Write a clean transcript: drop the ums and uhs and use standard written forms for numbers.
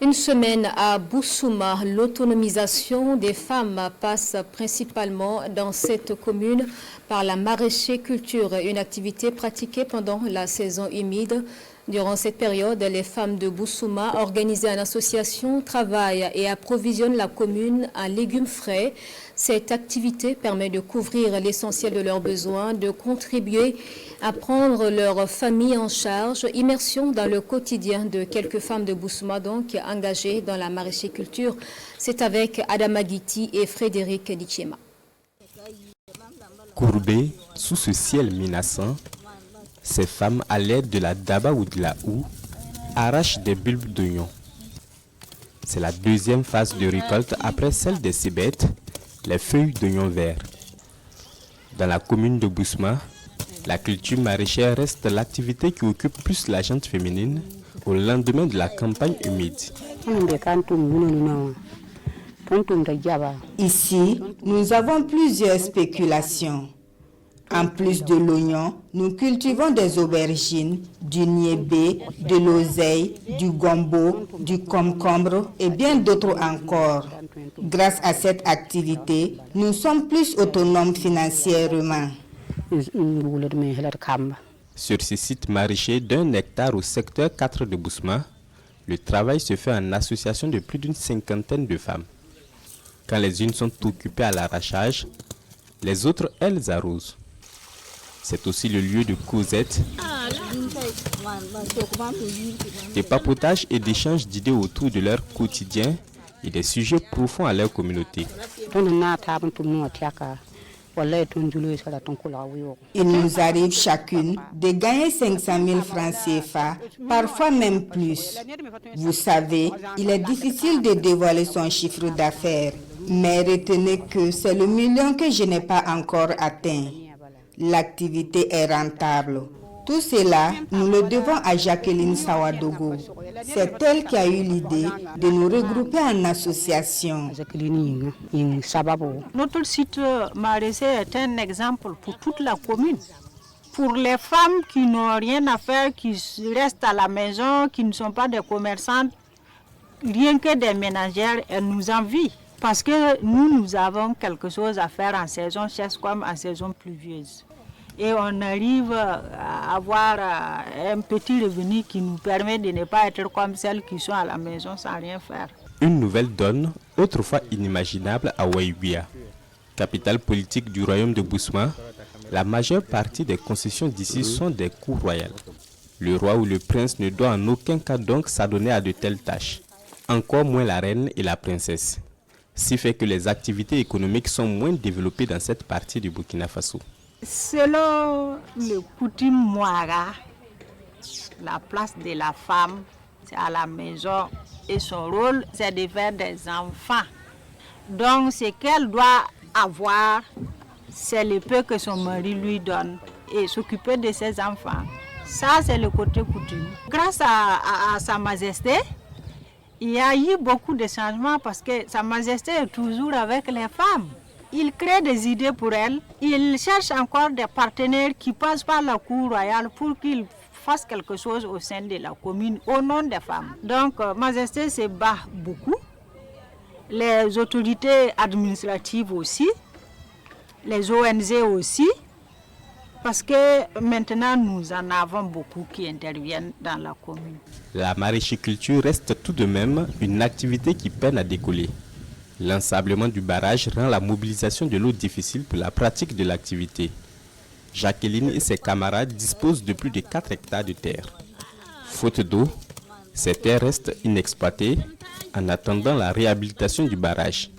Une semaine à Boussouma, l'autonomisation des femmes passe principalement dans cette commune par la maraîcher-culture, une activité pratiquée pendant la saison humide. Durant cette période, les femmes de Boussouma, organisées en association, travaillent et approvisionnent la commune en légumes frais. Cette activité permet de couvrir l'essentiel de leurs besoins, de contribuer à prendre leur famille en charge. Immersion dans le quotidien de quelques femmes de Boussouma, donc engagées dans la maraîcher-culture. C'est avec Adama Guiti et Frédéric Dichema. Courbées sous ce ciel menaçant, ces femmes, à l'aide de la daba ou de la houe, arrachent des bulbes d'oignons. C'est la deuxième phase de récolte après celle des cébettes, les feuilles d'oignons verts. Dans la commune de Boussouma, la culture maraîchère reste l'activité qui occupe plus la gente féminine au lendemain de la campagne humide. Ici, nous avons plusieurs spéculations. En plus de l'oignon, nous cultivons des aubergines, du niébé, de l'oseille, du gombo, du concombre et bien d'autres encore. Grâce à cette activité, nous sommes plus autonomes financièrement. Sur ces sites maraîchers d'1 hectare au secteur 4 de Boussouma, le travail se fait en association de plus d'une cinquantaine de femmes. Quand les unes sont occupées à l'arrachage, les autres, elles, arrosent. C'est aussi le lieu de causette, de papotage et d'échange d'idées autour de leur quotidien et des sujets profonds à leur communauté. Il nous arrive chacune de gagner 500 000 francs CFA, parfois même plus. Vous savez, il est difficile de dévoiler son chiffre d'affaires, mais retenez que c'est le million que je n'ai pas encore atteint. L'activité est rentable. Tout cela, nous le devons à Jacqueline Sawadogo. C'est elle qui a eu l'idée de nous regrouper en association. Notre site maraîcher est un exemple pour toute la commune. Pour les femmes qui n'ont rien à faire, qui restent à la maison, qui ne sont pas des commerçantes, rien que des ménagères, elles nous envient. Parce que nous avons quelque chose à faire en saison sèche comme en saison pluvieuse. Et on arrive à avoir un petit revenu qui nous permet de ne pas être comme celles qui sont à la maison sans rien faire. Une nouvelle donne, autrefois inimaginable à Waïbia. Capitale politique du royaume de Boussouma, la majeure partie des concessions d'ici sont des cours royales. Le roi ou le prince ne doit en aucun cas donc s'adonner à de telles tâches. Encore moins la reine et la princesse. Ce fait que les activités économiques sont moins développées dans cette partie du Burkina Faso. Selon le coutume Mouara, la place de la femme, c'est à la maison et son rôle, c'est de faire des enfants. Donc, ce qu'elle doit avoir, c'est le peu que son mari lui donne et s'occuper de ses enfants. Ça, c'est le côté coutume. Grâce à Sa Majesté, il y a eu beaucoup de changements parce que Sa Majesté est toujours avec les femmes. Il crée des idées pour elles. Il cherche encore des partenaires qui passent par la cour royale pour qu'ils fassent quelque chose au sein de la commune au nom des femmes. Donc, Majesté se bat beaucoup. Les autorités administratives aussi, les ONG aussi, parce que maintenant nous en avons beaucoup qui interviennent dans la commune. La maraîchiculture reste tout de même une activité qui peine à décoller. L'ensablement du barrage rend la mobilisation de l'eau difficile pour la pratique de l'activité. Jacqueline et ses camarades disposent de plus de 4 hectares de terre. Faute d'eau, ces terres restent inexploitées en attendant la réhabilitation du barrage.